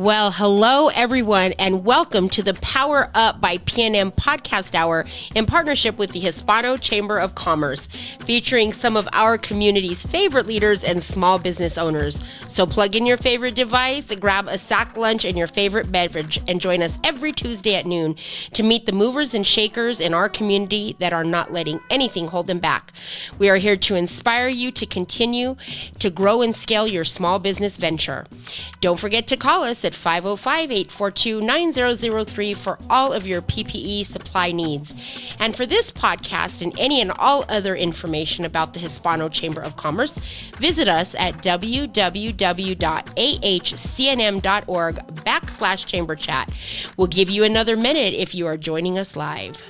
Well, hello everyone, and welcome to the Power Up by PNM podcast hour in partnership with the Hispano Chamber of Commerce, featuring some of our community's favorite leaders and small business owners. So plug in your favorite device, grab a sack lunch and your favorite beverage, and join us every Tuesday at noon to meet the movers and shakers in our community that are not letting anything hold them back. We are here to inspire you to continue to grow and scale your small business venture. Don't forget to call us at 505-842-9003 for all of your PPE supply needs. And for this podcast and any and all other information about the Hispano Chamber of Commerce, visit us at www.ahcnm.org/chamber chat. We'll give you another minute if you are joining us live.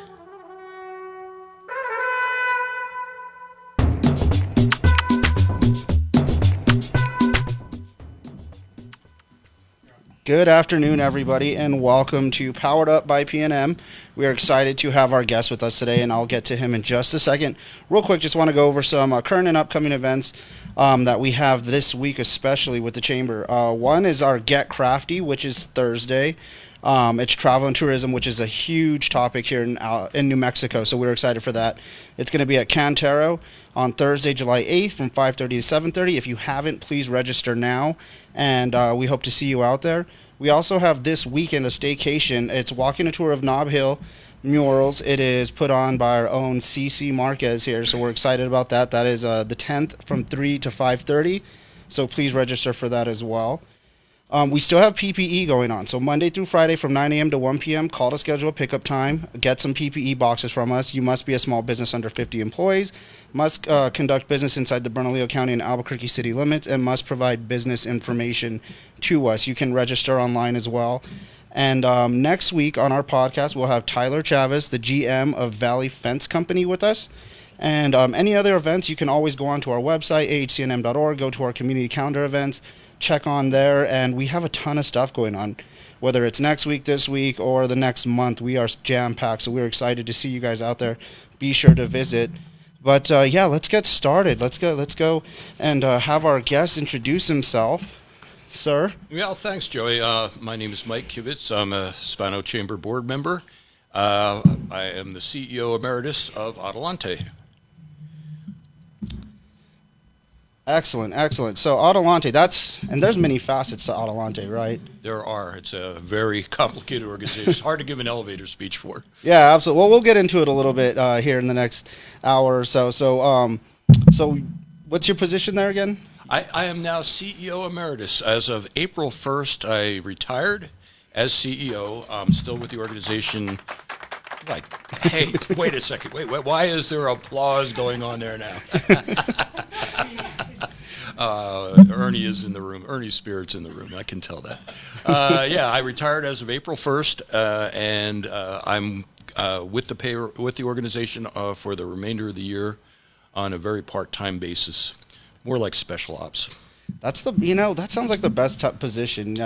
Good afternoon, everybody, and welcome to Powered Up by PNM. We are excited to have our guest with us today, and I'll get to him in just a second. Real quick, just want to go over some current and upcoming events that we have this week, especially with the Chamber. One is our Get Crafty, which is Thursday. It's travel and tourism, which is a huge topic here in New Mexico, so we're excited for that. It's going to be at Cantero on Thursday, July 8th from 5:30 to 7:30. If you haven't, please register now, and we hope to see you out there. We also have this weekend a staycation. It's walking a tour of Nob Hill murals. It is put on by our own CC Marquez here, so we're excited about that. That is the 10th from 3 to 5:30, so please register for that as well. We still have PPE going on. So Monday through Friday from 9 a.m. to 1 p.m., call to schedule a pickup time. Get some PPE boxes from us. You must be a small business under 50 employees, must conduct business inside the Bernalillo County and Albuquerque city limits, and must provide business information to us. You can register online as well. And next week on our podcast, we'll have Tyler Chavez, the GM of Valley Fence Company, with us. And any other events, you can always go onto our website, ahcnm.org, go to our community calendar events, check on there, and we have a ton of stuff going on. Whether it's next week, this week, or the next month, we are jam-packed, so we're excited to see you guys out there. Be sure to visit. But yeah, let's get started. Let's go and have our guest introduce himself. Sir? Yeah, thanks, Joey. My name is Mike Kivitz. I'm a Hispano Chamber board member. I am the CEO Emeritus of Adelante. Excellent. So Adelante, and there's many facets to Adelante, right? There are. It's a very complicated organization. It's hard to give an elevator speech for. Yeah, absolutely. Well, we'll get into it a little bit here in the next hour or so. So what's your position there again? I am now CEO Emeritus. As of April 1st, I retired as CEO. I'm still with the organization. Like, hey, wait a second. Wait, why is there applause going on there now? Ernie is in the room. Ernie's spirit's in the room. I can tell that. Yeah, I retired as of April 1st, and I'm with the organization for the remainder of the year on a very part-time basis, more like special ops. That sounds like the best position.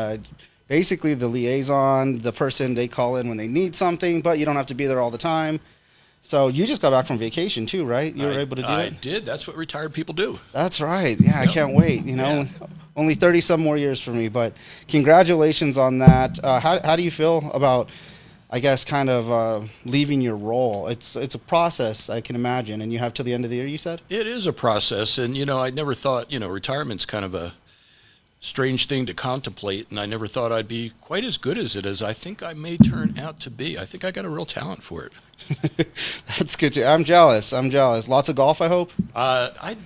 Basically, the liaison, the person they call in when they need something, but you don't have to be there all the time. So you just got back from vacation too, right? You were able to do it? I did. That's what retired people do. That's right. Yeah, yep. I can't wait. Only 30 some more years for me, but congratulations on that. How do you feel about, I guess, kind of leaving your role? It's a process, I can imagine, and you have till the end of the year, you said? It is a process, and I never thought, retirement's kind of a strange thing to contemplate, and I never thought I'd be quite as good as it as I think I may turn out to be. I think I got a real talent for it. That's good. I'm jealous. Lots of golf, I hope? I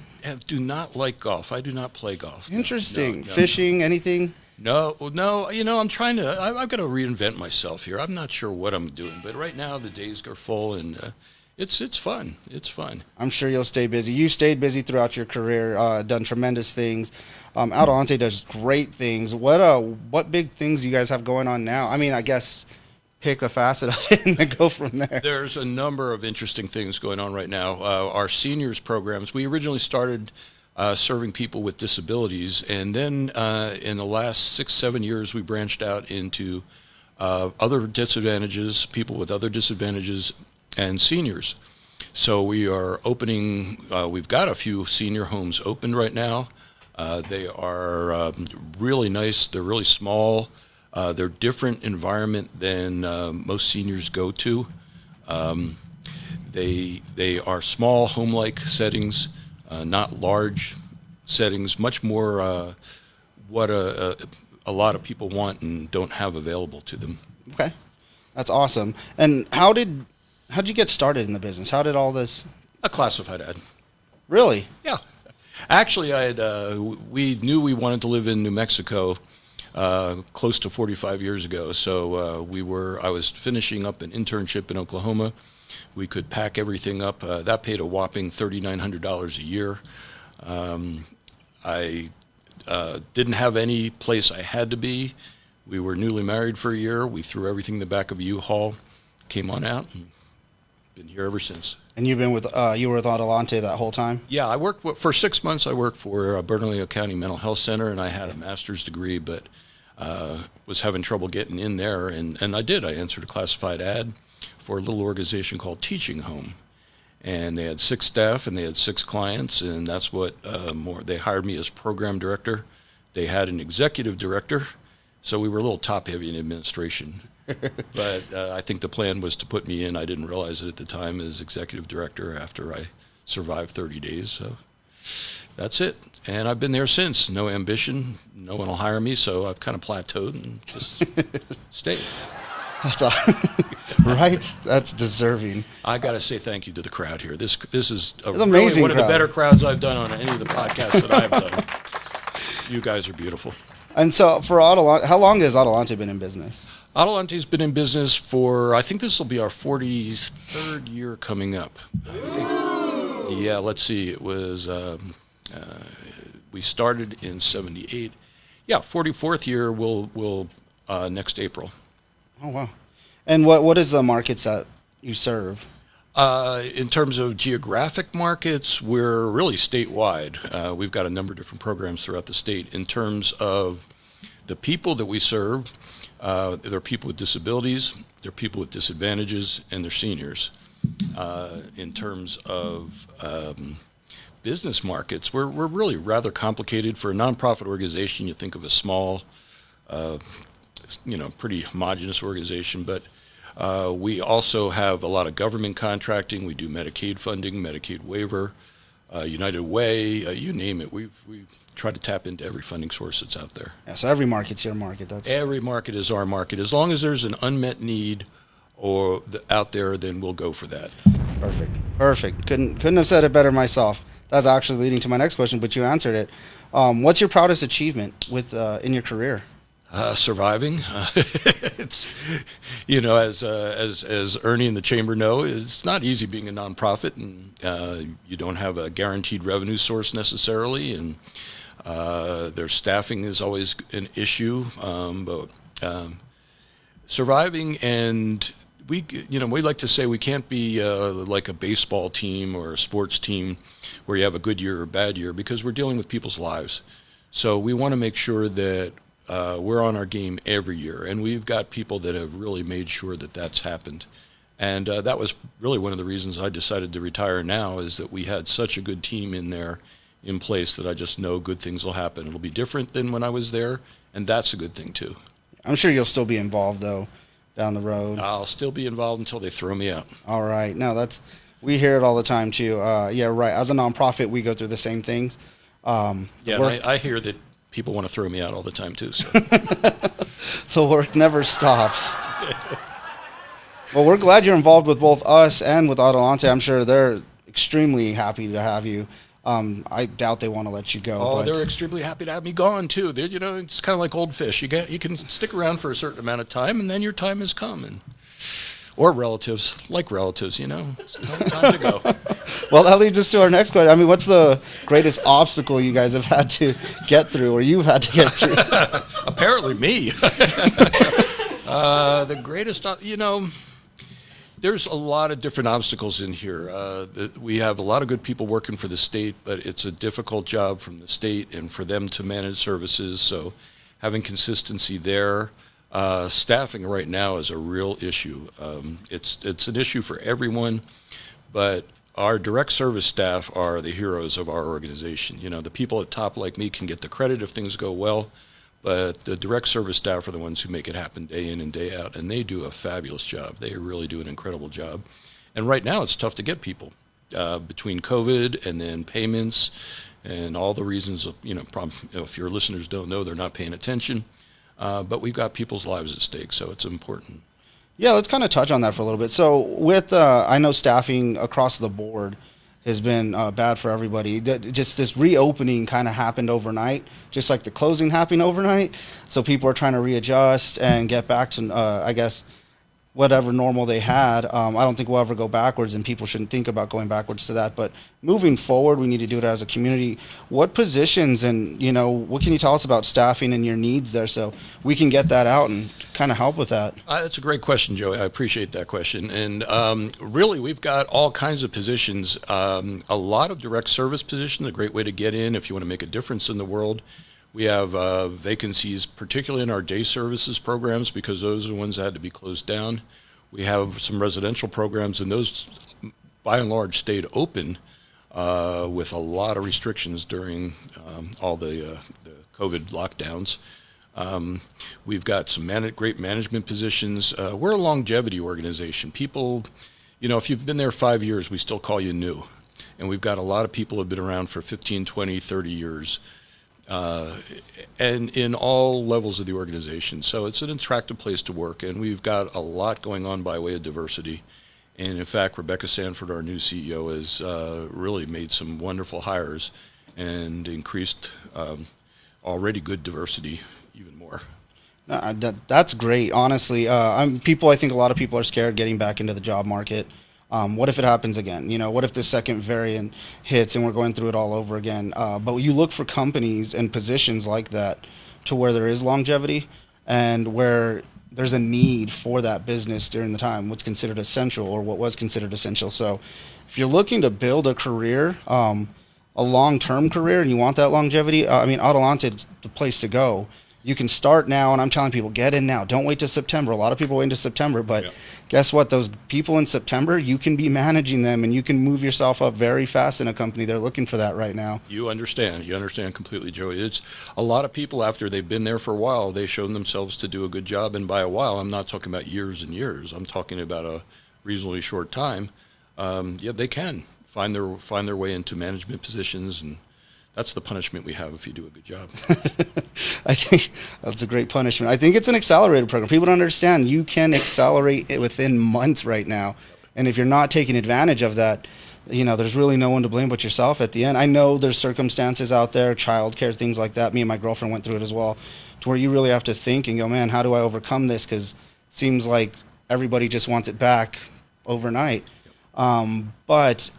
do not like golf. I do not play golf. Interesting. No. Fishing, anything? No. I'm trying to, I've got to reinvent myself here. I'm not sure what I'm doing, but right now the days are full, and it's fun. It's fun. I'm sure you'll stay busy. You stayed busy throughout your career, done tremendous things. Adelante does great things. What big things you guys have going on now? I mean, I guess pick a facet of it and then go from there. There's a number of interesting things going on right now. Our seniors programs, we originally started serving people with disabilities, and then in the last 6-7 years, we branched out into other disadvantages, people with other disadvantages, and seniors. So we are opening, we've got a few senior homes open right now. They are really nice. They're really small. They're different environment than most seniors go to. They are small, home-like settings, not large settings, much more what a lot of people want and don't have available to them. Okay, that's awesome. And how'd you get started in the business? How did all this? A classified ad. Really? Yeah. Actually, we knew we wanted to live in New Mexico close to 45 years ago. So I was finishing up an internship in Oklahoma. We could pack everything up. That paid a whopping $3,900 a year. I didn't have any place I had to be. We were newly married for a year. We threw everything in the back of a U-Haul, came on out, and been here ever since. And you were with Adelante that whole time? Yeah, I worked for 6 months. I worked for Bernalillo County Mental Health Center, and I had a master's degree, but was having trouble getting in there, and I did. I answered a classified ad for a little organization called Teaching Home, and they had 6 staff and they had 6 clients, and that's what they hired me as program director. They had an executive director, so we were a little top-heavy in administration. But I think the plan was to put me in. I didn't realize it at the time as executive director after I survived 30 days. So that's it. And I've been there since. No ambition. No one will hire me, so I've kind of plateaued and just stayed. That's right. That's deserving. I got to say thank you to the crowd here. This is It's amazing one of the crowd. better crowds I've done on any of the podcasts that I've done. You guys are beautiful. And so for Adelante, how long has Adelante been in business? Adelante's been in business for, I think this will be our 43rd year coming up. Yeah, let's see. It was, we started in 78. Yeah, 44th year will next April. Oh, wow. And what is the markets that you serve? In terms of geographic markets, we're really statewide. We've got a number of different programs throughout the state. In terms of the people that we serve, there are people with disabilities, there are people with disadvantages, and they're seniors. In terms of business markets, we're really rather complicated. For a nonprofit organization, you think of a small, pretty homogeneous organization, but we also have a lot of government contracting. We do Medicaid funding, Medicaid waiver, United Way, you name it. We try to tap into every funding source that's out there. Yeah, so every market's your market. Every market is our market. As long as there's an unmet need out there, then we'll go for that. Perfect. Couldn't have said it better myself. That's actually leading to my next question, but you answered it. What's your proudest achievement in your career? Surviving. It's, as Ernie and the chamber know, it's not easy being a nonprofit, and you don't have a guaranteed revenue source necessarily, and their staffing is always an issue. But surviving, and we like to say we can't be like a baseball team or a sports team where you have a good year or a bad year, because we're dealing with people's lives. So we want to make sure that we're on our game every year, and we've got people that have really made sure that that's happened. And that was really one of the reasons I decided to retire now, is that we had such a good team in place that I just know good things will happen. It'll be different than when I was there, and that's a good thing too. I'm sure you'll still be involved, though, down the road. I'll still be involved until they throw me out. All right. No, we hear it all the time, too. Yeah, right. As a nonprofit, we go through the same things. I hear that people want to throw me out all the time, too. So. The work never stops. Well, we're glad you're involved with both us and with Adelante. I'm sure they're extremely happy to have you. I doubt they want to let you go. Oh, they're extremely happy to have me gone, too. It's kind of like old fish. You can stick around for a certain amount of time, and then your time has come. Or relatives, it's time to go. Well, that leads us to our next question. I mean, what's the greatest obstacle you guys have had to get through, or you've had to get through? Apparently me. The greatest, there's a lot of different obstacles in here. We have a lot of good people working for the state, but it's a difficult job from the state and for them to manage services, so having consistency there. Staffing right now is a real issue. It's an issue for everyone, but our direct service staff are the heroes of our organization. The people at top like me can get the credit if things go well, but the direct service staff are the ones who make it happen day in and day out, and they do a fabulous job. They really do an incredible job. And right now it's tough to get people between COVID and then payments and all the reasons, if your listeners don't know, they're not paying attention. But we've got people's lives at stake, so it's important. Yeah, let's kind of touch on that for a little bit. So with, I know staffing across the board has been bad for everybody. Just this reopening kind of happened overnight, just like the closing happened overnight. So people are trying to readjust and get back to, I guess, whatever normal they had. I don't think we'll ever go backwards, and people shouldn't think about going backwards to that. But moving forward, we need to do it as a community. What positions and, what can you tell us about staffing and your needs there so we can get that out and kind of help with that? That's a great question, Joey. I appreciate that question. And really, we've got all kinds of positions. A lot of direct service positions, a great way to get in if you want to make a difference in the world. We have vacancies, particularly in our day services programs, because those are the ones that had to be closed down. We have some residential programs, and those, by and large, stayed open with a lot of restrictions during all the COVID lockdowns. We've got some great management positions. We're a longevity organization. People, if you've been there 5 years, we still call you new. And we've got a lot of people who have been around for 15, 20, 30 years. And in all levels of the organization. So it's an attractive place to work, and we've got a lot going on by way of diversity. And in fact, Rebecca Sanford, our new CEO, has really made some wonderful hires and increased already good diversity even more. That's great, honestly. I think a lot of people are scared getting back into the job market. What if it happens again? What if the second variant hits and we're going through it all over again? But you look for companies and positions like that to where there is longevity and where there's a need for that business during the time, what's considered essential or what was considered essential. So if you're looking to build a career, a long-term career, and you want that longevity, Adelante is the place to go. You can start now, and I'm telling people, get in now. Don't wait till September. A lot of people wait until September, but guess what? Those people in September, you can be managing them, and you can move yourself up very fast in a company. They're looking for that right now. You understand completely, Joey. It's a lot of people, after they've been there for a while, they've shown themselves to do a good job, and by a while, I'm not talking about years and years. I'm talking about a reasonably short time. They can find their way into management positions, and that's the punishment we have if you do a good job. I think that's a great punishment. I think it's an accelerated program. People don't understand you can accelerate it within months right now. And if you're not taking advantage of that, there's really no one to blame but yourself at the end. I know there's circumstances out there, childcare, things like that. Me and my girlfriend went through it as well, to where you really have to think and go, man, how do I overcome this? Because it seems like everybody just wants it back overnight. But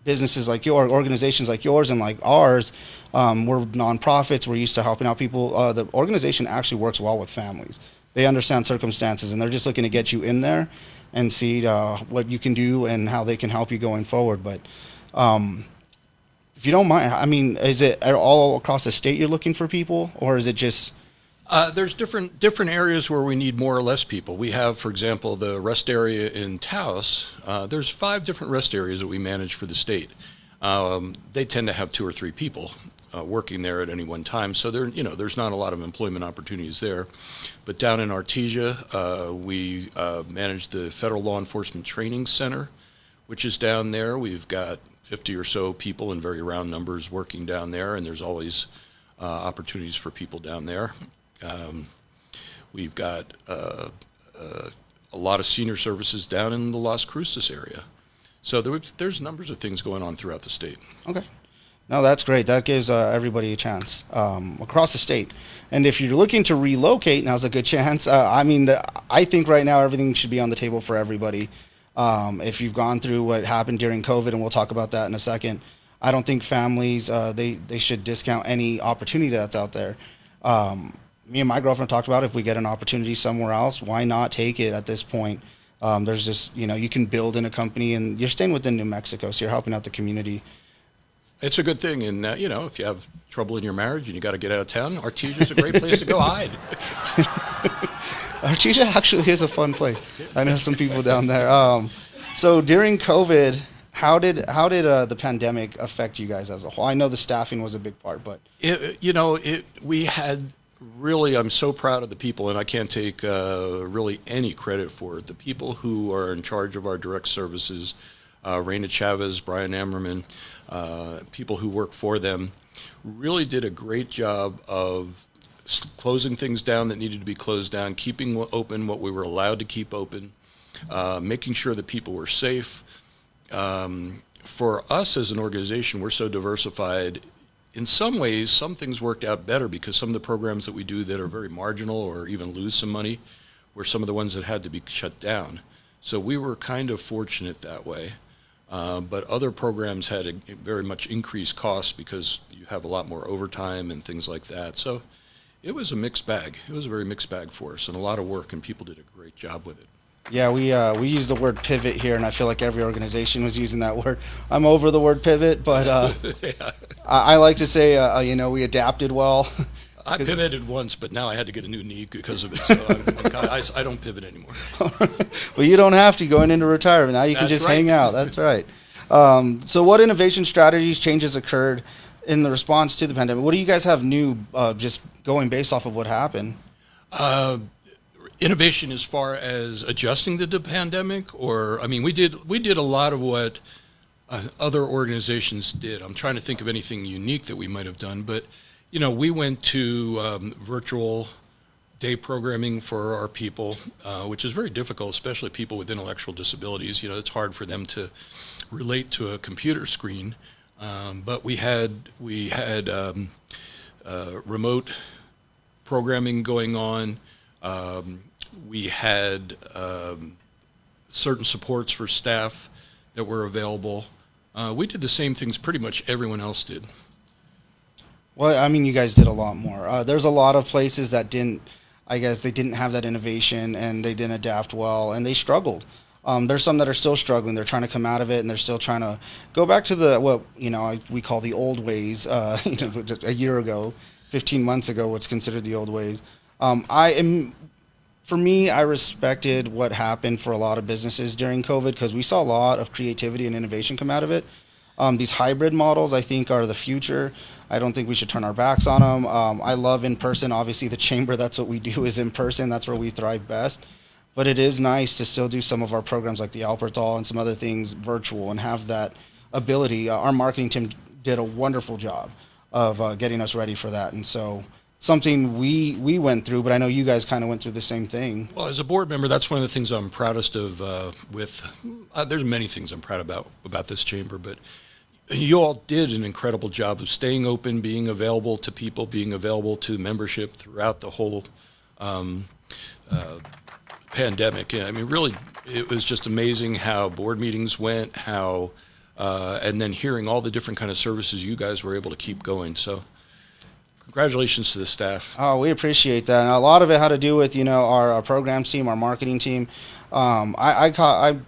businesses like yours, organizations like yours and like ours, we're nonprofits. We're used to helping out people. The organization actually works well with families. They understand circumstances, and they're just looking to get you in there and see what you can do and how they can help you going forward. But if you don't mind, is it all across the state you're looking for people, or is it just... There's different areas where we need more or less people. We have, for example, the rest area in Taos. There's 5 different rest areas that we manage for the state. They tend to have 2 or 3 people working there at any one time, so there's not a lot of employment opportunities there. But down in Artesia, we manage the Federal Law Enforcement Training Center, which is down there. We've got 50 or so people in very round numbers working down there, and there's always opportunities for people down there. We've got a lot of senior services down in the Las Cruces area. So there's numbers of things going on throughout the state. Okay. No, that's great. That gives everybody a chance across the state. And if you're looking to relocate, now's a good chance. I think right now everything should be on the table for everybody. If you've gone through what happened during COVID, and we'll talk about that in a second, I don't think families, they should discount any opportunity that's out there. Me and my girlfriend talked about if we get an opportunity somewhere else, why not take it at this point? There's just, you can build in a company, and you're staying within New Mexico, so you're helping out the community. It's a good thing, and if you have trouble in your marriage and you got to get out of town, Artesia's a great place to go hide. Artesia actually is a fun place. I know some people down there. So during COVID, how did the pandemic affect you guys as a whole? I know the staffing was a big part, but We had really, I'm so proud of the people, and I can't take really any credit for it. The people who are in charge of our direct services, Raina Chavez, Brian Ammerman, people who work for them, really did a great job of closing things down that needed to be closed down, keeping open what we were allowed to keep open, making sure that people were safe. For us as an organization, we're so diversified. In some ways, some things worked out better because some of the programs that we do that are very marginal or even lose some money were some of the ones that had to be shut down. So we were kind of fortunate that way. But other programs had a very much increased costs because you have a lot more overtime and things like that. So it was a mixed bag. It was a very mixed bag for us and a lot of work, and people did a great job with it. Yeah, we use the word pivot here, and I feel like every organization was using that word. I'm over the word pivot, but Yeah. I like to say, we adapted well. I pivoted once, but now I had to get a new knee because of it, so I don't pivot anymore. Well, you don't have to going into retirement. Now you can That's just right. hang out. That's right. So what innovation strategies, changes occurred in the response to the pandemic? What do you guys have new, just going based off of what happened? Innovation as far as adjusting to the pandemic, or, I mean, we did a lot of what other organizations did. I'm trying to think of anything unique that we might have done, but, we went to virtual day programming for our people, which is very difficult, especially people with intellectual disabilities. It's hard for them to relate to a computer screen, but we had remote programming going on. We had certain supports for staff that were available. We did the same things pretty much everyone else did. Well, I mean, you guys did a lot more. There's a lot of places that didn't have that innovation, and they didn't adapt well, and they struggled. There's some that are still struggling. They're trying to come out of it, and they're still trying to go back to we call the old ways. Just a year ago, 15 months ago, what's considered the old ways. For me, I respected what happened for a lot of businesses during COVID because we saw a lot of creativity and innovation come out of it. These hybrid models, I think, are the future. I don't think we should turn our backs on them. I love in person. Obviously, the chamber, that's what we do, is in person. That's where we thrive best. But it is nice to still do some of our programs like the Alberthal and some other things virtual and have that ability. Our marketing team did a wonderful job of getting us ready for that. And so something we went through, but I know you guys kind of went through the same thing. Well, as a board member, that's one of the things I'm proudest of there's many things I'm proud about this chamber, but you all did an incredible job of staying open, being available to people, being available to membership throughout the whole pandemic. I mean, really, it was just amazing how board meetings went, and then hearing all the different kind of services you guys were able to keep going. So congratulations to the staff. Oh, we appreciate that. And a lot of it had to do with, our programs team, our marketing team. I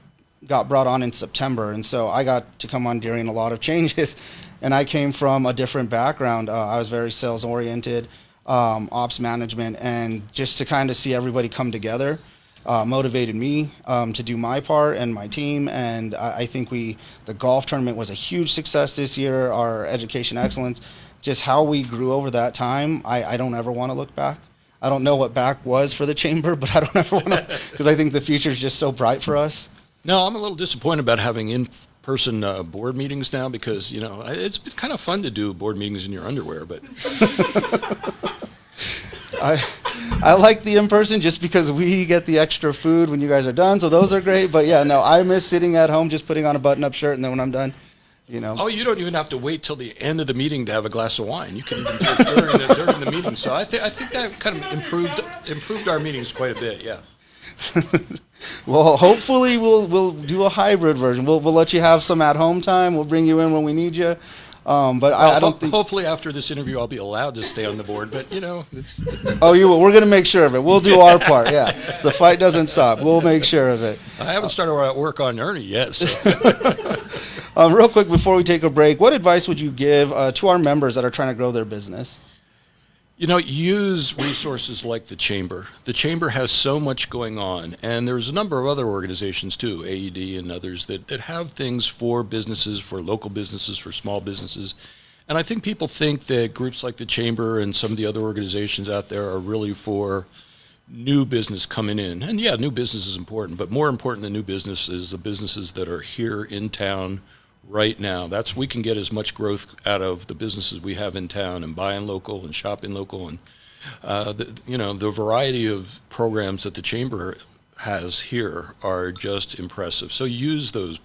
got brought on in September, and so I got to come on during a lot of changes. And I came from a different background. I was very sales-oriented, ops management, and just to kind of see everybody come together motivated me to do my part and my team. And I think the golf tournament was a huge success this year, our education excellence. Just how we grew over that time, I don't ever want to look back. I don't know what back was for the chamber, but I don't ever want to, because I think the future is just so bright for us. No, I'm a little disappointed about having in-person board meetings now because, it's kind of fun to do board meetings in your underwear, but I like the in-person just because we get the extra food when you guys are done, so those are great. But yeah, no, I miss sitting at home just putting on a button-up shirt, and then when I'm done, Oh, you don't even have to wait till the end of the meeting to have a glass of wine. You can even do it during the meeting. So I think that kind of improved our meetings quite a bit. Yeah. Well, hopefully we'll do a hybrid version. We'll let you have some at-home time. We'll bring you in when we need you. But I don't think. Hopefully, after this interview, I'll be allowed to stay on the board. But it's. Oh, you will. We're going to make sure of it. We'll do our part. Yeah, the fight doesn't stop. We'll make sure of it. I haven't started work on Ernie yet. So. Real quick before we take a break, what advice would you give to our members that are trying to grow their business? Use resources like the Chamber. The Chamber has so much going on, and there's a number of other organizations too, AED and others, that have things for businesses, for local businesses, for small businesses. And I think people think that groups like the Chamber and some of the other organizations out there are really for new business coming in. And yeah, new business is important, but more important than new business is the businesses that are here in town right now. We can get as much growth out of the businesses we have in town and buying local and shopping local. And, the variety of programs that the Chamber has here are just impressive. So use those.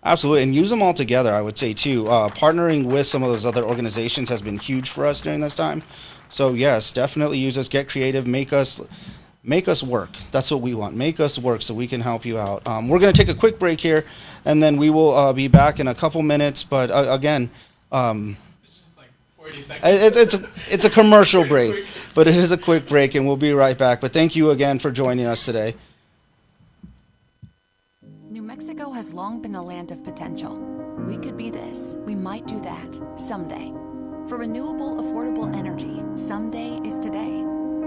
Absolutely, and use them all together, I would say, too. Partnering with some of those other organizations has been huge for us during this time. So, yes, definitely use us, get creative, make us work. That's what we want. Make us work so we can help you out. We're going to take a quick break here, and then we will be back in a couple minutes. But, again, It's just like 40 seconds. it's a commercial break, but it is a quick break, and we'll be right back. But thank you again for joining us today. New Mexico has long been a land of potential. We could be this, we might do that, someday. For renewable, affordable energy, someday is today.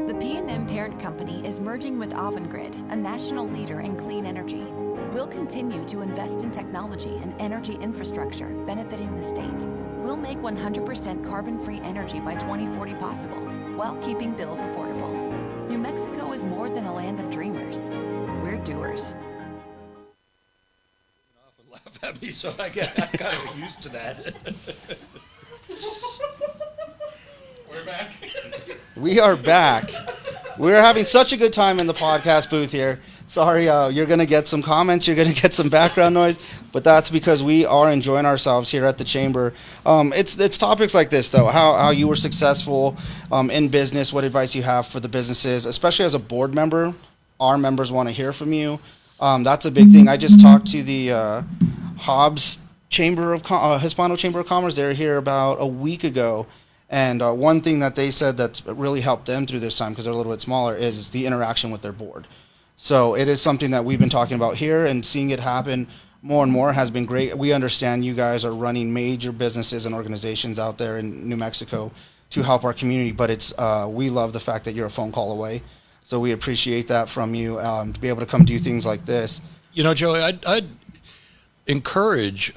The PNM parent company is merging with Avangrid, a national leader in clean energy. We'll continue to invest in technology and energy infrastructure benefiting the state. We'll make 100% carbon-free energy by 2040 possible, while keeping bills affordable. New Mexico is more than a land of dreamers. We're doers. Laugh at me, so I got used to that. We're back. We are back. We're having such a good time in the podcast booth here. Sorry, you're going to get some comments, you're going to get some background noise, but that's because we are enjoying ourselves here at the Chamber. It's topics like this, though, how you were successful in business, what advice you have for the businesses, especially as a board member. Our members want to hear from you. That's a big thing. I just talked to the Hobbs Hispano Chamber of Commerce. They were here about a week ago. And one thing that they said that's really helped them through this time, because they're a little bit smaller, is the interaction with their board. So it is something that we've been talking about here, and seeing it happen more and more has been great. We understand you guys are running major businesses and organizations out there in New Mexico to help our community, but we love the fact that you're a phone call away. So we appreciate that from you, to be able to come do things like this. Joey, I'd encourage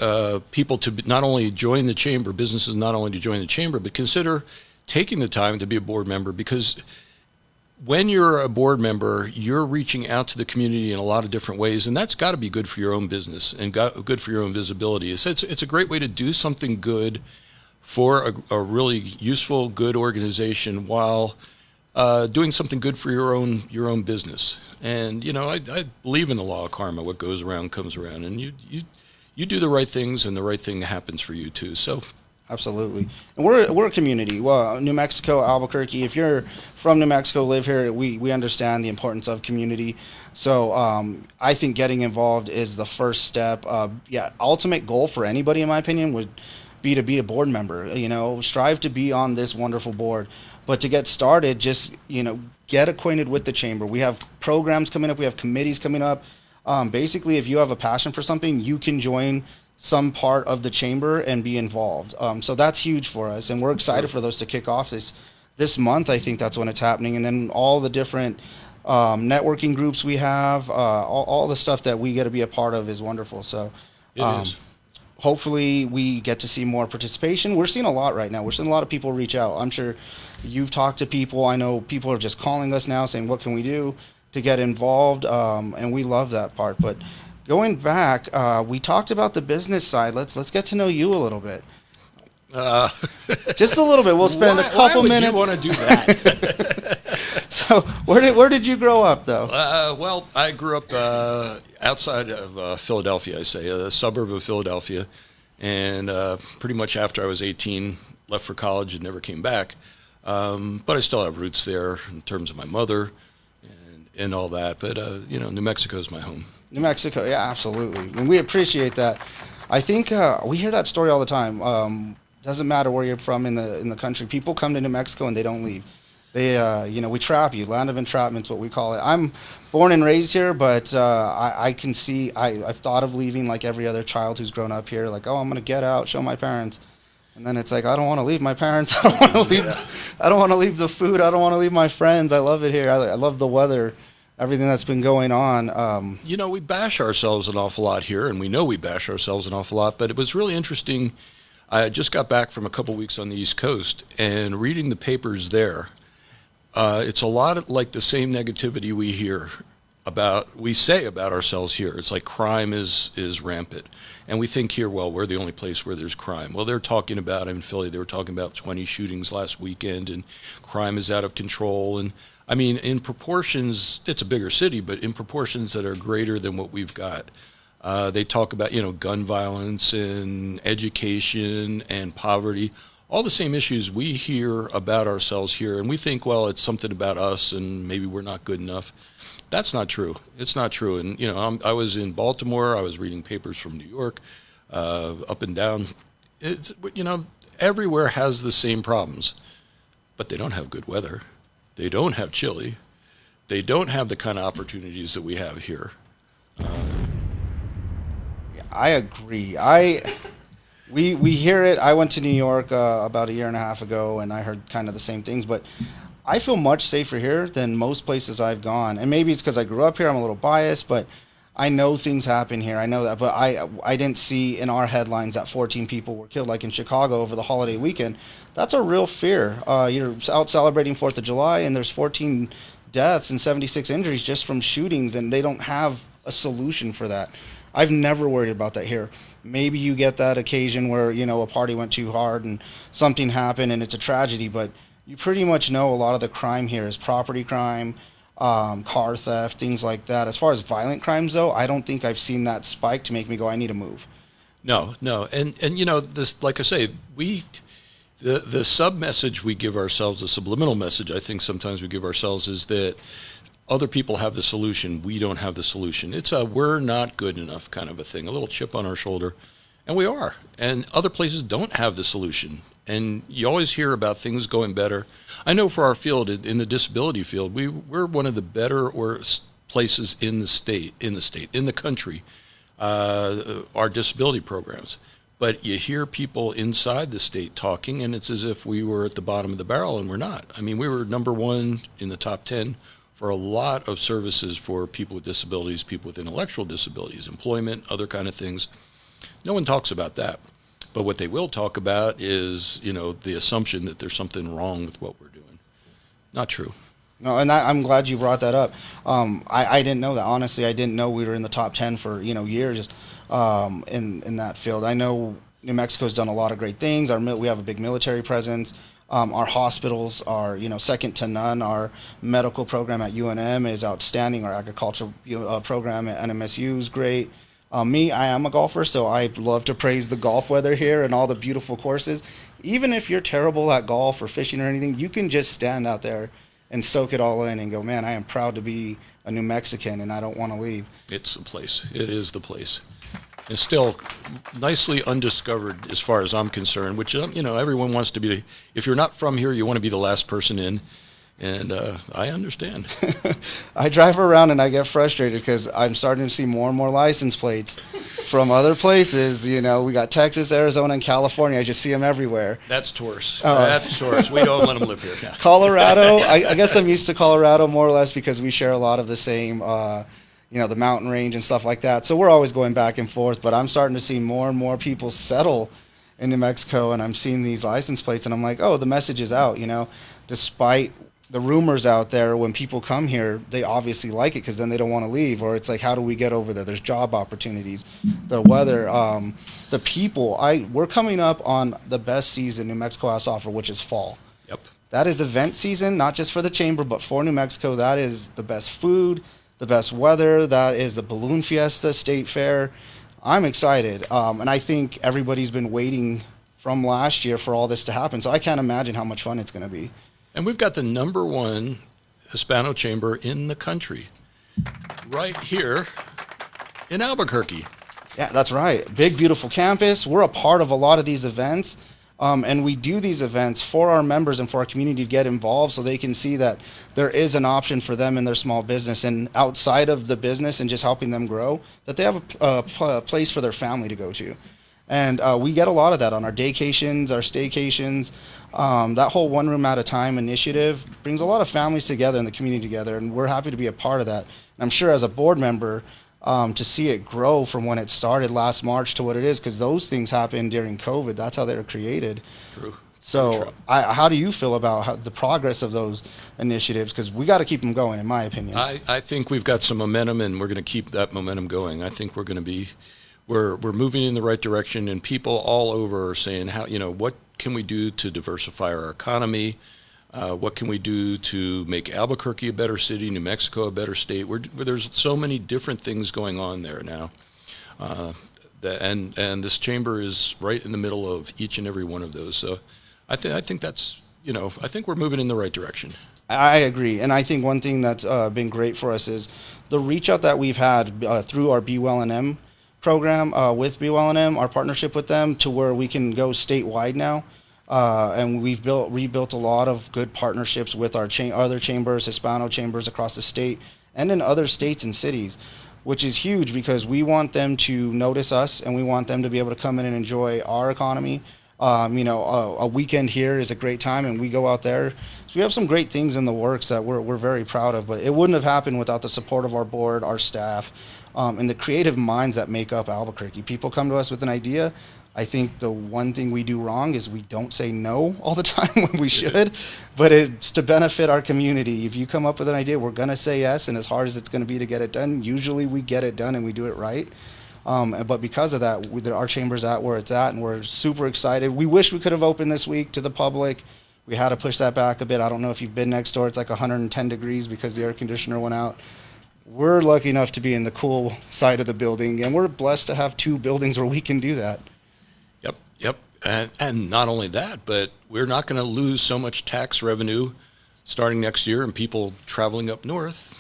people to not only join the Chamber, businesses not only to join the Chamber, but consider taking the time to be a board member, because when you're a board member, you're reaching out to the community in a lot of different ways, and that's got to be good for your own business and good for your own visibility. It's a great way to do something good for a really useful, good organization while doing something good for your own business. And I believe in the law of karma. What goes around comes around, and you do the right things, and the right thing happens for you too. So. Absolutely. And we're a community. Well, New Mexico, Albuquerque, if you're from New Mexico, live here, we understand the importance of community. So I think getting involved is the first step. Ultimate goal for anybody, in my opinion, would be to be a board member. Strive to be on this wonderful board. But to get started, just, get acquainted with the Chamber. We have programs coming up. We have committees coming up. Basically, if you have a passion for something, you can join some part of the Chamber and be involved. So that's huge for us, and we're excited for those to kick off this month. I think that's when it's happening, and then all the different networking groups we have, all the stuff that we get to be a part of is wonderful. So It is. hopefully we get to see more participation. We're seeing a lot right now. We're seeing a lot of people reach out. I'm sure you've talked to people. I know people are just calling us now saying, what can we do to get involved? And we love that part. But going back, we talked about the business side. Let's get to know you a little bit. Just a little bit. We'll spend a couple minutes. Why would you want to do that? So where did you grow up, though? Well, I grew up outside of Philadelphia, a suburb of Philadelphia, and pretty much after I was 18, left for college and never came back. But I still have roots there in terms of my mother and all that. But New Mexico is my home. New Mexico, yeah, absolutely. And we appreciate that. I think we hear that story all the time. Doesn't matter where you're from in the country. People come to New Mexico and they don't leave. They, we trap you. Land of entrapment's what we call it. I'm born and raised here, but I can see. I've thought of leaving like every other child who's grown up here. Like, oh, I'm gonna get out, show my parents, and then it's like, I don't want to leave my parents. I don't want to leave. I don't want to leave the food. I don't want to leave my friends. I love it here. I love the weather. Everything that's been going on. We bash ourselves an awful lot here, and we know we bash ourselves an awful lot, but it was really interesting I just got back from a couple weeks on the East Coast, and reading the papers there, it's a lot like the same negativity we say about ourselves here. It's like crime is rampant. And we think here, well, we're the only place where there's crime. Well, they're talking about, in Philly, they were talking about 20 shootings last weekend, and crime is out of control. And I mean, in proportions, it's a bigger city, but in proportions that are greater than what we've got. They talk about, gun violence and education and poverty, all the same issues we hear about ourselves here. And we think, well, it's something about us and maybe we're not good enough. That's not true. It's not true. And, I was in Baltimore. I was reading papers from New York, up and down. It's, everywhere has the same problems, but they don't have good weather. They don't have chili. They don't have the kind of opportunities that we have here. I agree. We hear it. I went to New York about a year and a half ago, and I heard kind of the same things. But I feel much safer here than most places I've gone. And maybe it's because I grew up here. I'm a little biased, but I know things happen here. I know that. But I didn't see in our headlines that 14 people were killed, like in Chicago over the holiday weekend. That's a real fear. You're out celebrating 4th of July, and there's 14 deaths and 76 injuries just from shootings, and they don't have a solution for that. I've never worried about that here. Maybe you get that occasion where, a party went too hard and something happened and it's a tragedy, but you pretty much know a lot of the crime here is property crime, car theft, things like that. As far as violent crimes, though, I don't think I've seen that spike to make me go, I need to move. No. And this, like I say, the sub-message we give ourselves, the subliminal message I think sometimes we give ourselves is that other people have the solution, we don't have the solution. It's a we're not good enough kind of a thing, a little chip on our shoulder. And we are. And other places don't have the solution. And you always hear about things going better. I know for our field, in the disability field, we're one of the better places in the country, our disability programs. But you hear people inside the state talking, and it's as if we were at the bottom of the barrel, and we're not. I mean, we were number one in the top 10 for a lot of services for people with disabilities, people with intellectual disabilities, employment, other kind of things. No one talks about that. But what they will talk about is, the assumption that there's something wrong with what we're doing. Not true. No, and I'm glad you brought that up. I didn't know that. Honestly, I didn't know we were in the top 10 for, years in that field. I know New Mexico's done a lot of great things. We have a big military presence. Our hospitals are, second to none. Our medical program at UNM is outstanding. Our agricultural program at NMSU is great. I am a golfer, so I love to praise the golf weather here and all the beautiful courses. Even if you're terrible at golf or fishing or anything, you can just stand out there and soak it all in and go, man, I am proud to be a New Mexican and I don't want to leave. It's the place. It is the place. It's still nicely undiscovered as far as I'm concerned, which, everyone wants to be. If you're not from here, you want to be the last person in. And I understand. I drive around and I get frustrated because I'm starting to see more and more license plates from other places. We got Texas, Arizona, and California. I just see them everywhere. That's tourists. That's tourists. We don't let them live here. Yeah. Colorado, I guess I'm used to Colorado more or less because we share a lot of the same, the mountain range and stuff like that. So we're always going back and forth. But I'm starting to see more and more people settle in New Mexico, and I'm seeing these license plates, and I'm like, oh, the message is out, despite the rumors out there. When people come here, they obviously like it because then they don't want to leave. Or it's like, how do we get over there? There's job opportunities, the weather, the people. We're coming up on the best season New Mexico has to offer, which is fall. Yep. That is event season, not just for the chamber, but for New Mexico. That is the best food, the best weather. That is the balloon fiesta, state fair. I'm excited, and I think everybody's been waiting from last year for all this to happen. So I can't imagine how much fun it's going to be. And we've got the number one Hispano chamber in the country right here in Albuquerque. Yeah, that's right. Big, beautiful campus. We're a part of a lot of these events, and we do these events for our members and for our community to get involved so they can see that there is an option for them in their small business and outside of the business and just helping them grow, that they have a place for their family to go to. And we get a lot of that on our daycations, our staycations. That whole one room at a time initiative brings a lot of families together and the community together, and we're happy to be a part of that. And I'm sure as a board member, to see it grow from when it started last March to what it is, because those things happened during COVID. That's how they were created. True. So how do you feel about the progress of those initiatives? Because we got to keep them going, in my opinion. I think we've got some momentum, and we're going to keep that momentum going. I think we're going to be, we're moving in the right direction, and people all over are saying, how, what can we do to diversify our economy? What can we do to make Albuquerque a better city, New Mexico a better state? There's so many different things going on there now. And this chamber is right in the middle of each and every one of those. So I think that's, I think we're moving in the right direction. I agree. And I think one thing that's been great for us is the reach out that we've had through our Be Well and M program with Be Well and M, our partnership with them, to where we can go statewide now. And we've rebuilt a lot of good partnerships with our other chambers, Hispano chambers across the state and in other states and cities, which is huge because we want them to notice us and we want them to be able to come in and enjoy our economy. A weekend here is a great time, and we go out there. So we have some great things in the works that we're very proud of, but it wouldn't have happened without the support of our board, our staff, and the creative minds that make up Albuquerque. People come to us with an idea. I think the one thing we do wrong is we don't say no all the time when we should, but it's to benefit our community. If you come up with an idea, we're going to say yes, and as hard as it's going to be to get it done, usually we get it done and we do it right. But because of that, our chamber's at where it's at, and we're super excited. We wish we could have opened this week to the public. We had to push that back a bit. I don't know if you've been next door. It's like 110 degrees because the air conditioner went out. We're lucky enough to be in the cool side of the building, and we're blessed to have 2 buildings where we can do that. Yep. And not only that, but we're not going to lose so much tax revenue starting next year, and people traveling up north.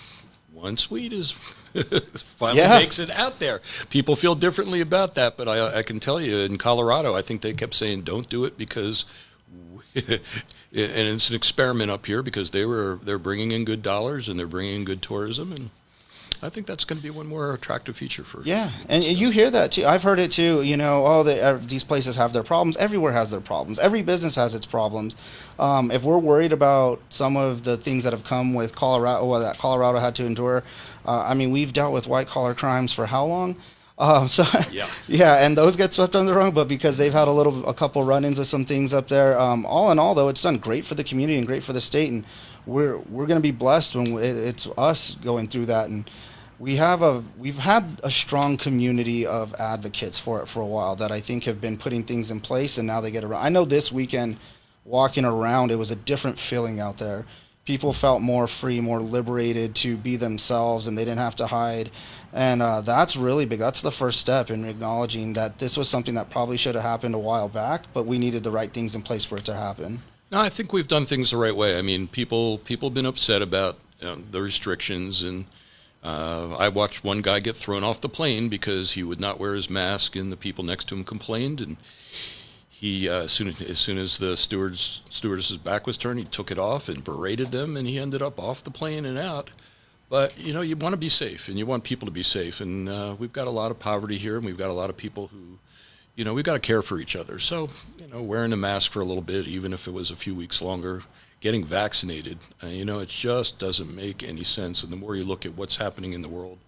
One Sweet is finally makes it out there. People feel differently about that, but I can tell you in Colorado, I think they kept saying don't do it because, and it's an experiment up here because they're bringing in good dollars and they're bringing in good tourism, and I think that's going to be one more attractive feature for. Yeah, and you hear that too. I've heard it too. These places have their problems. Everywhere has their problems. Every business has its problems. If we're worried about some of the things that have come with Colorado, that Colorado had to endure, we've dealt with white collar crimes for how long? And those get swept under the rug, but because they've had a couple run-ins with some things up there. All in all, though, it's done great for the community and great for the state, and we're going to be blessed when it's us going through that. And we've had a strong community of advocates for it for a while that I think have been putting things in place, and now they get around. I know this weekend, walking around, it was a different feeling out there. People felt more free, more liberated to be themselves, and they didn't have to hide. And that's really big. That's the first step in acknowledging that this was something that probably should have happened a while back, but we needed the right things in place for it to happen. No, I think we've done things the right way. I mean, people have been upset about the restrictions, and I watched one guy get thrown off the plane because he would not wear his mask, and the people next to him complained, and he as soon as the stewardess's back was turned, he took it off and berated them, and he ended up off the plane and out. But you want to be safe, and you want people to be safe, and we've got a lot of poverty here, and we've got a lot of people who, we've got to care for each other. So, wearing a mask for a little bit, even if it was a few weeks longer, getting vaccinated, it just doesn't make any sense. And the more you look at what's happening in the world,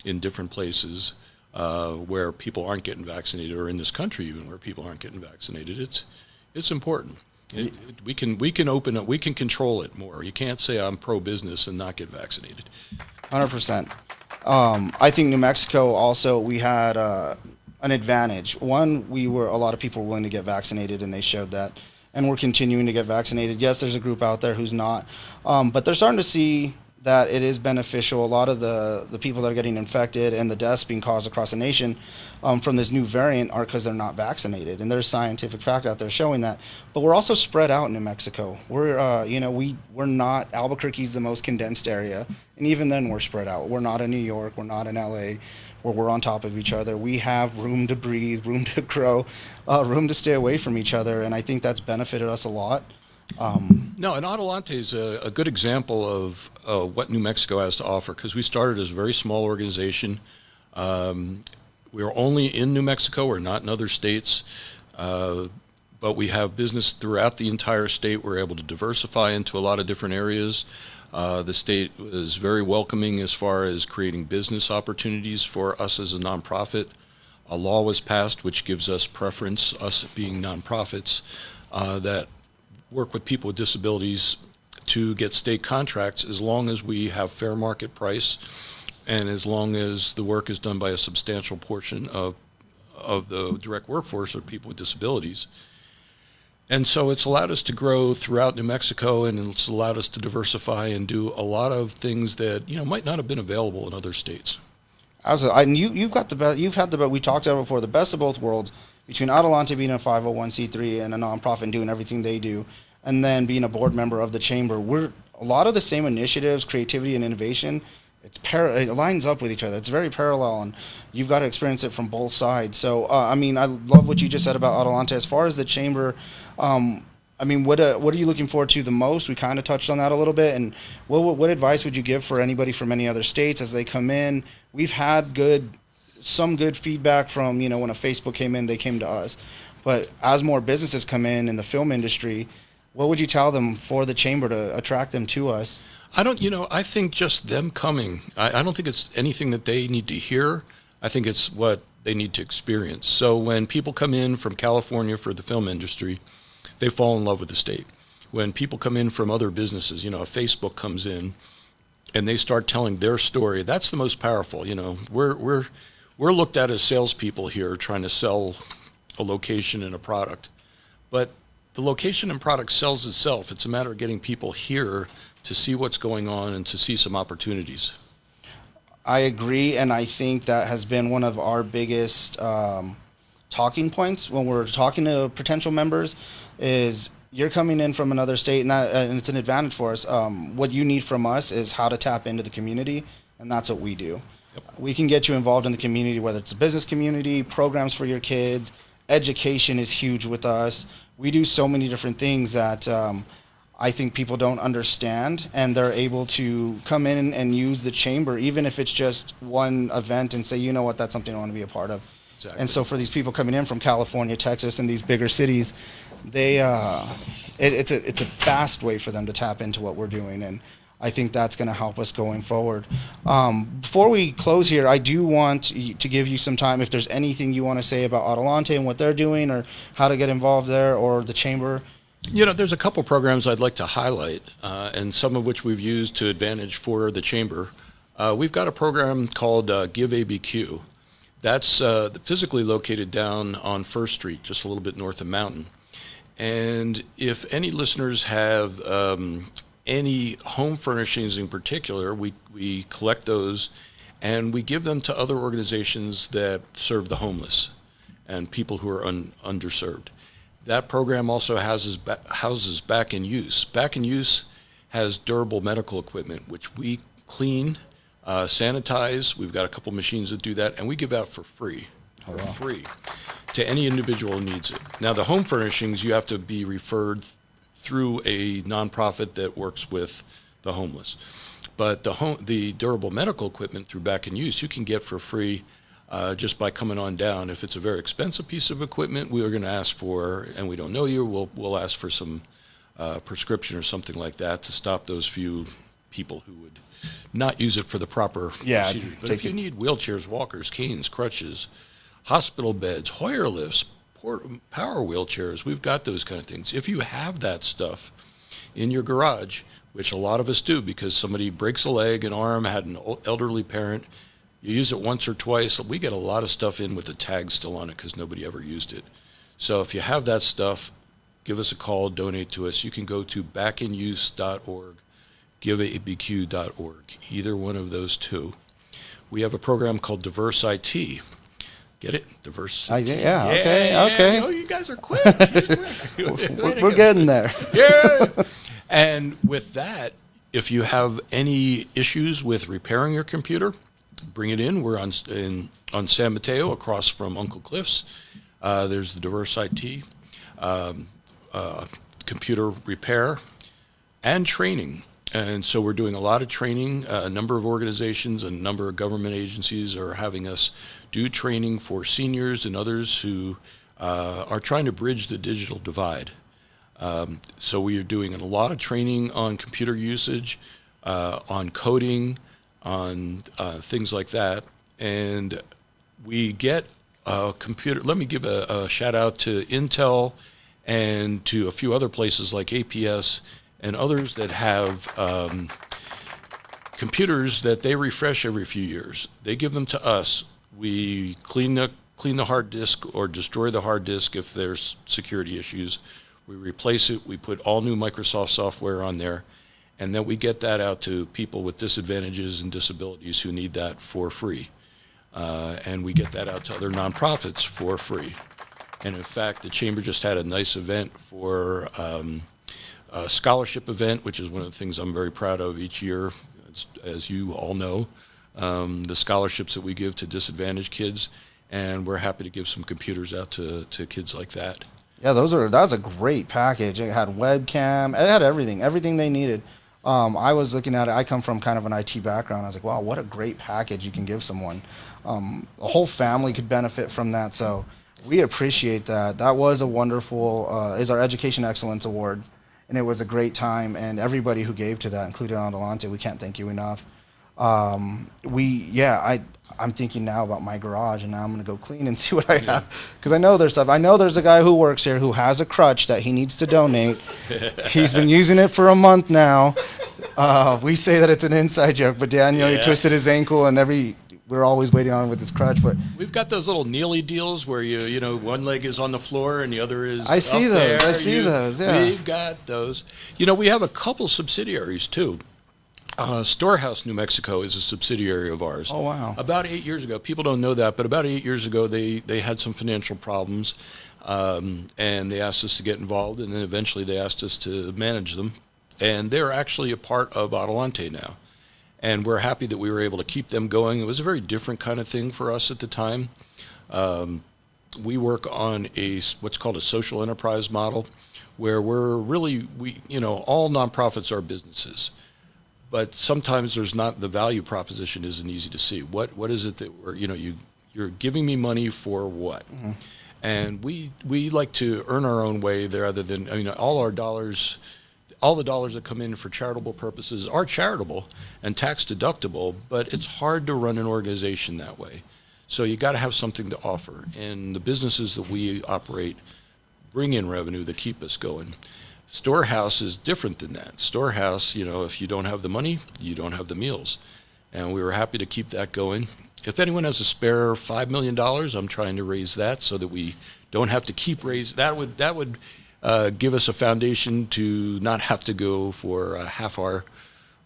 in different places where people aren't getting vaccinated, or in this country even where people aren't getting vaccinated, it's important. We can open it. We can control it more. You can't say I'm pro-business and not get vaccinated. 100%. I think New Mexico also, we had an advantage. One, a lot of people were willing to get vaccinated, and they showed that. And we're continuing to get vaccinated. Yes, there's a group out there who's not, but they're starting to see that it is beneficial. A lot of the people that are getting infected and the deaths being caused across the nation from this new variant are because they're not vaccinated, and there's scientific fact out there showing that. But we're also spread out in New Mexico. We're we're not, Albuquerque's the most condensed area, and even then we're spread out. We're not in New York, we're not in LA, where we're on top of each other. We have room to breathe, room to grow, room to stay away from each other, and I think that's benefited us a lot. No, and Adelante is a good example of what New Mexico has to offer, because we started as a very small organization. We're only in New Mexico, we're not in other states, but we have business throughout the entire state. We're able to diversify into a lot of different areas. The state is very welcoming as far as creating business opportunities for us as a nonprofit. A law was passed which gives us preference, us being nonprofits, that work with people with disabilities to get state contracts as long as we have fair market price and as long as the work is done by a substantial portion of the direct workforce of people with disabilities. And so it's allowed us to grow throughout New Mexico, and it's allowed us to diversify and do a lot of things that, might not have been available in other states. Absolutely. And you've got the best. You've had we talked about it before, the best of both worlds between Adelante being a 501c3 and a nonprofit and doing everything they do, and then being a board member of the chamber. We're a lot of the same initiatives, creativity and innovation. It lines up with each other. It's very parallel, and you've got to experience it from both sides. So, I love what you just said about Adelante. As far as the chamber, what are you looking forward to the most? We kind of touched on that a little bit. And what advice would you give for anybody from any other states as they come in? We've had some good feedback from, when a Facebook came in, they came to us. But as more businesses come in the film industry, what would you tell them for the chamber to attract them to us? I think just them coming, I don't think it's anything that they need to hear. I think it's what they need to experience. So when people come in from California for the film industry, they fall in love with the state. When people come in from other businesses, Facebook comes in and they start telling their story, that's the most powerful. We're looked at as salespeople here trying to sell a location and a product. But the location and product sells itself. It's a matter of getting people here to see what's going on and to see some opportunities. I agree, and I think that has been one of our biggest talking points when we're talking to potential members is you're coming in from another state, and it's an advantage for us. What you need from us is how to tap into the community, and that's what we do. Yep. We can get you involved in the community, whether it's a business community, programs for your kids, education is huge with us. We do so many different things that I think people don't understand, and they're able to come in and use the chamber, even if it's just one event, and say, you know what, that's something I want to be a part of. Exactly. And so for these people coming in from California, Texas, and these bigger cities, it's a fast way for them to tap into what we're doing, and I think that's going to help us going forward. Before we close here, I do want to give you some time if there's anything you want to say about Adelante and what they're doing or how to get involved there or the chamber. There's a couple programs I'd like to highlight, and some of which we've used to advantage for the chamber. We've got a program called Give ABQ. That's physically located down on First Street, just a little bit north of Mountain. And if any listeners have any home furnishings in particular, we collect those and we give them to other organizations that serve the homeless and people who are underserved. That program also houses Back in Use. Back in Use has durable medical equipment, which we clean, sanitize. We've got a couple machines that do that, and we give out for free, free to any individual who needs it. Now, the home furnishings, you have to be referred through a nonprofit that works with the homeless. But the durable medical equipment through Back in Use, you can get for free just by coming on down. If it's a very expensive piece of equipment, we are going to ask for, and we don't know you, we'll ask for some prescription or something like that to stop those few people who would not use it for the proper procedures. But if you need wheelchairs, walkers, canes, crutches, hospital beds, Hoyer lifts, power wheelchairs, we've got those kind of things. If you have that stuff in your garage, which a lot of us do because somebody breaks a leg, an arm, had an elderly parent, you use it once or twice, we get a lot of stuff in with the tag still on it because nobody ever used it. So if you have that stuff, give us a call, donate to us. You can go to backinuse.org, giveabq.org, either one of those two. We have a program called Diverse IT. Get it? Diverse IT. Okay. Oh, you guys are quick. We're getting there. Yeah. And with that, if you have any issues with repairing your computer, bring it in. We're on San Mateo, across from Uncle Cliff's. There's the Diverse IT, computer repair, and training. And so we're doing a lot of training. A number of organizations and a number of government agencies are having us do training for seniors and others who are trying to bridge the digital divide. So we are doing a lot of training on computer usage. on coding, on things like that. And we get a computer. Let me give a shout out to Intel and to a few other places like APS and others that have computers that they refresh every few years. They give them to us. We clean the hard disk or destroy the hard disk if there's security issues. We replace it. We put all new Microsoft software on there, and then we get that out to people with disadvantages and disabilities who need that for free. And we get that out to other nonprofits for free. And in fact, the Chamber just had a nice event for a scholarship event, which is one of the things I'm very proud of each year, as you all know, the scholarships that we give to disadvantaged kids. And we're happy to give some computers out to kids like that. Yeah, that was a great package. It had webcam. It had everything they needed. I was looking at it. I come from kind of an IT background. I was like, wow, what a great package you can give someone. The whole family could benefit from that. So we appreciate that. That was a wonderful, is our Education Excellence Award. And it was a great time. And everybody who gave to that, including Adelante, we can't thank you enough. I'm thinking now about my garage, and now I'm going to go clean and see what I have. Because I know there's stuff. I know there's a guy who works here who has a crutch that he needs to donate. He's been using it for a month now. We say that it's an inside joke, but Daniel, he twisted his ankle, and we're always waiting on him with his crutch. But we've got those little kneely deals where you know one leg is on the floor and the other is I see up those. there. I see those. Yeah, we've got those. You know, we have a couple subsidiaries too. Storehouse, New Mexico is a subsidiary of ours. Oh, wow. About 8 years ago, people don't know that, but about 8 years ago, they had some financial problems, and they asked us to get involved, and then eventually they asked us to manage them. And they're actually a part of Adelante now. And we're happy that we were able to keep them going. It was a very different kind of thing for us at the time. We work on what's called a social enterprise model, where all nonprofits are businesses. But sometimes there's not, the value proposition isn't easy to see. What is it that you're giving me money for what? Mm-hmm. And we like to earn our own way there, rather than, all the dollars that come in for charitable purposes are charitable and tax deductible, but it's hard to run an organization that way. So you got to have something to offer. And the businesses that we operate bring in revenue that keep us going. Storehouse is different than that. Storehouse, if you don't have the money, you don't have the meals. And we were happy to keep that going. If anyone has a spare $5 million, I'm trying to raise that so that we don't have to keep raising. That would give us a foundation to not have to go for half our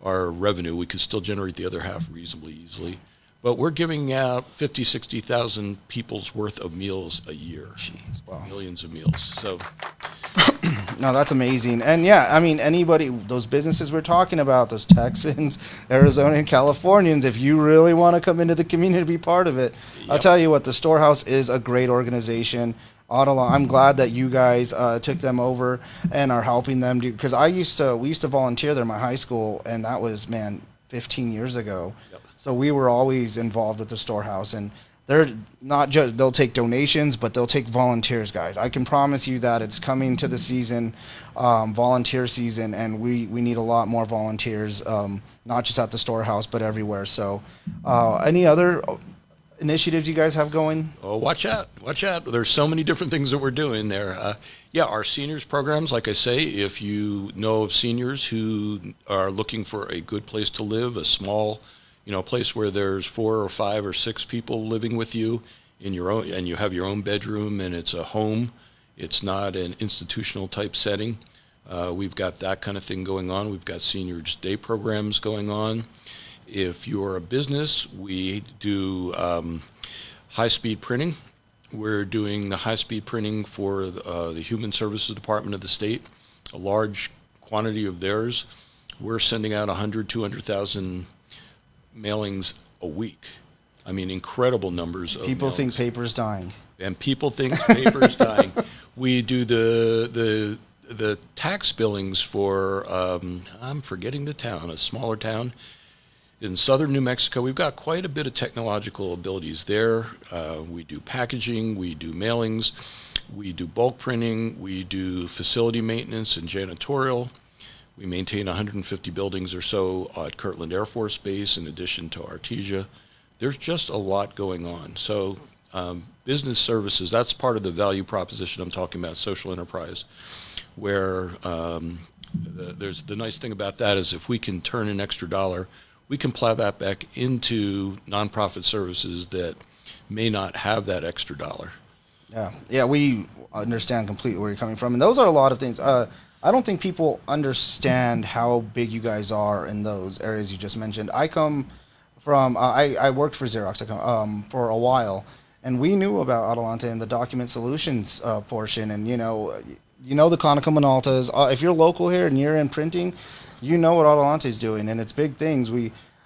revenue. We could still generate the other half reasonably easily. But we're giving out 50, 60,000 people's worth of meals a year. Jeez, wow. Millions of meals. So. No, that's amazing. And anybody, those businesses we're talking about, those Texans, Arizona, and Californians, if you really want to come into the community to be part of it, yep. I'll tell you what, the Storehouse is a great organization. I'm glad that you guys took them over and are helping them do, because we used to volunteer there in my high school, and that was, 15 years ago. Yep. So we were always involved with the Storehouse, and they're not just, they'll take donations, but they'll take volunteers, guys. I can promise you that it's coming to the season, volunteer season, and we need a lot more volunteers, not just at the Storehouse, but everywhere. So any other initiatives you guys have going? Oh, watch out. There's so many different things that we're doing there. Our seniors programs, like I say, if you know of seniors who are looking for a good place to live, a small place where there's 4 or 5 or 6 people living with you in your own, and you have your own bedroom, and it's a home. It's not an institutional type setting. We've got that kind of thing going on. We've got seniors day programs going on. If you're a business, we do high-speed printing. We're doing the high-speed printing for the Human Services Department of the state, a large quantity of theirs. We're sending out 100, 200,000 mailings a week. Incredible numbers of people mailings. Think paper's dying. And people think paper's dying. We do the tax billings for, I'm forgetting the town, a smaller town in southern New Mexico. We've got quite a bit of technological abilities there. We do packaging, we do mailings, we do bulk printing, we do facility maintenance and janitorial. We maintain 150 buildings or so at Kirtland Air Force Base in addition to Artesia. There's just a lot going on. So business services, that's part of the value proposition I'm talking about, social enterprise, where there's the nice thing about that is if we can turn an extra dollar, we can plow that back into nonprofit services that may not have that extra dollar. Yeah, we understand completely where you're coming from, and those are a lot of things. I don't think people understand how big you guys are in those areas you just mentioned. I come from, I worked for Xerox for a while, and we knew about Adelante and the document solutions portion, and you know the Konica Minoltas. If you're local here and you're in printing, you know what Adelante is doing, and it's big things.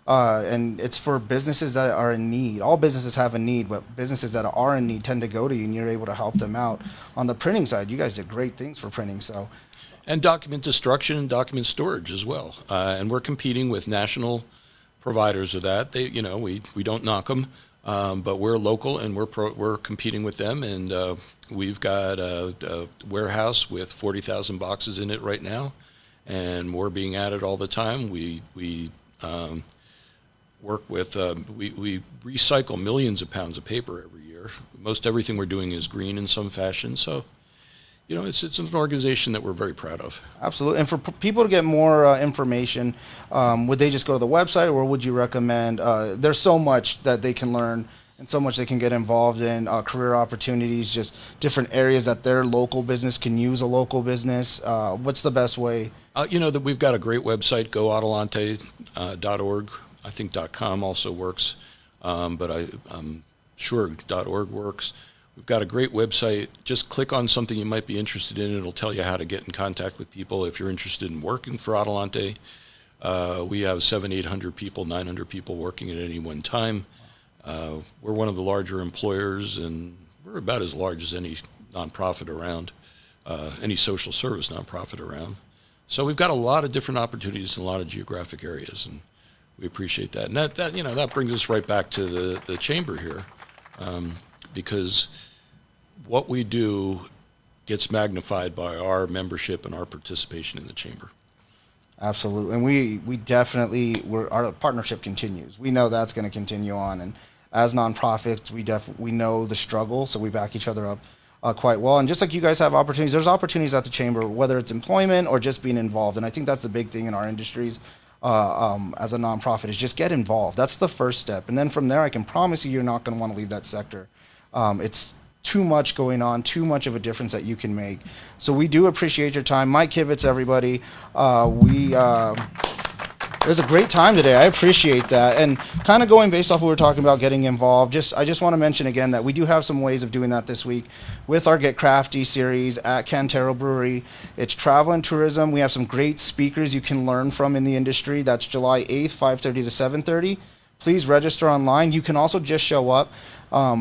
And it's for businesses that are in need. All businesses have a need, but businesses that are in need tend to go to you, and you're able to help them out. On the printing side, you guys did great things for printing. So, and document destruction and document storage as well. And we're competing with national providers of that. They, we don't knock them, but we're local and we're competing with them. And we've got a warehouse with 40,000 boxes in it right now, and more being added all the time. We work with, we recycle millions of pounds of paper every year. Most everything we're doing is green in some fashion. So, it's an organization that we're very proud of. Absolutely. And for people to get more information, would they just go to the website, or would you recommend, there's so much that they can learn and so much they can get involved in, career opportunities, just different areas that their local business can use a local business. What's the best way? That we've got a great website, goadelante.org. I think .com also works, but I'm sure .org works. We've got a great website. Just click on something you might be interested in. It'll tell you how to get in contact with people. If you're interested in working for Adelante, we have 700-800 people, 900 people working at any one time. We're one of the larger employers, and we're about as large as any nonprofit around, any social service nonprofit around. So we've got a lot of different opportunities in a lot of geographic areas, and we appreciate that. And that brings us right back to the chamber here, because what we do gets magnified by our membership and our participation in the chamber. Absolutely. And we definitely, our partnership continues. We know that's going to continue on. And as nonprofits, we know the struggle, so we back each other up quite well. And just like you guys have opportunities, there's opportunities at the chamber, whether it's employment or just being involved. And I think that's the big thing in our industries as a nonprofit, is just get involved. That's the first step. And then from there, I can promise you're not going to want to leave that sector. It's too much going on, too much of a difference that you can make. So we do appreciate your time. Mike Kivitz, everybody. It was a great time today. I appreciate that. And kind of going based off what we were talking about, getting involved, I just want to mention again that we do have some ways of doing that this week with our Get Crafty series at Cantero Brewery. It's travel and tourism. We have some great speakers you can learn from in the industry. That's July 8th, 5:30 to 7:30. Please register online. You can also just show up.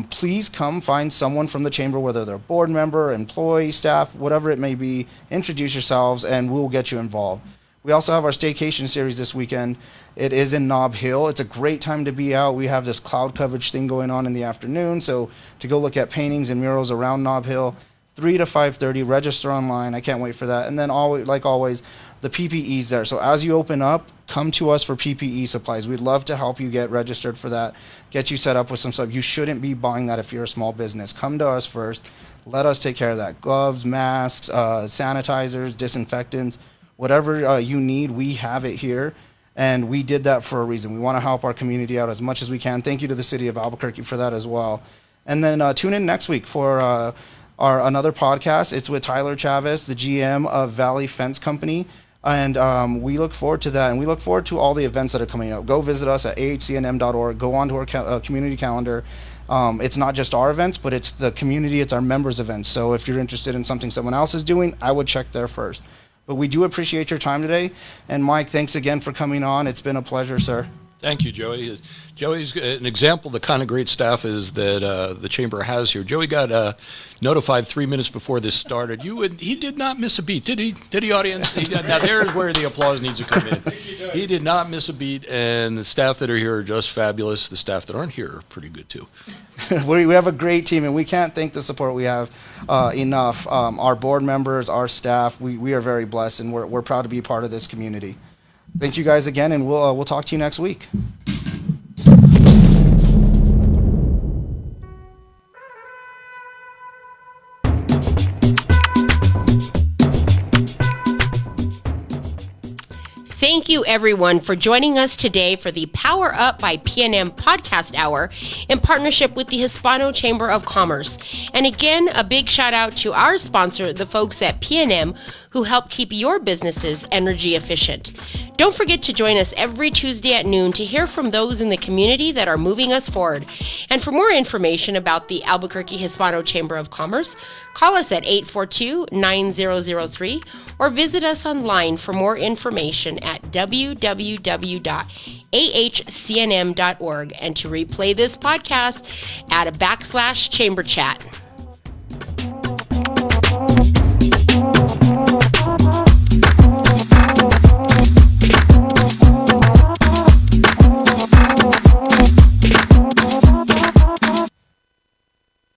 Please come find someone from the chamber, whether they're a board member, employee, staff, whatever it may be. Introduce yourselves, and we'll get you involved. We also have our staycation series this weekend. It is in Nob Hill. It's a great time to be out. We have this cloud coverage thing going on in the afternoon, so to go look at paintings and murals around Nob Hill, 3 to 5:30. Register online. I can't wait for that. And then, like always, the PPE's there. So as you open up, come to us for PPE supplies. We'd love to help you get registered for that, get you set up with some stuff. You shouldn't be buying that if you're a small business. Come to us first. Let us take care of that. Gloves, masks, sanitizers, disinfectants, whatever you need, we have it here. And we did that for a reason. We want to help our community out as much as we can. Thank you to the city of Albuquerque for that as well. And then tune in next week for our another podcast. It's with Tyler Chavez, the GM of Valley Fence Company. And we look forward to that. And we look forward to all the events that are coming up. Go visit us at ahcnm.org. Go on to our community calendar. It's not just our events, but it's the community. It's our members' events. So if you're interested in something someone else is doing, I would check there first. But we do appreciate your time today. And Mike, thanks again for coming on. It's been a pleasure, sir. Thank you, Joey. Joey's an example of the kind of great staff is that the Chamber has here. Joey got notified 3 minutes before this started. He did not miss a beat, did he? Did he, audience? Now there's where the applause needs to come in. He did not miss a beat, and the staff that are here are just fabulous. The staff that aren't here are pretty good, too. We have a great team, and we can't thank the support we have enough. Our board members, our staff, we are very blessed, and we're proud to be part of this community. Thank you guys again, and we'll talk to you next week. Thank you, everyone, for joining us today for the Power Up by PNM podcast hour in partnership with the Hispano Chamber of Commerce. And again, a big shout out to our sponsor, the folks at PNM, who help keep your businesses energy efficient. Don't forget to join us every Tuesday at noon to hear from those in the community that are moving us forward. And for more information about the Albuquerque Hispano Chamber of Commerce, call us at 842-9003 or visit us online for more information at www.ahcnm.org, and to replay this podcast, add a /chamber chat.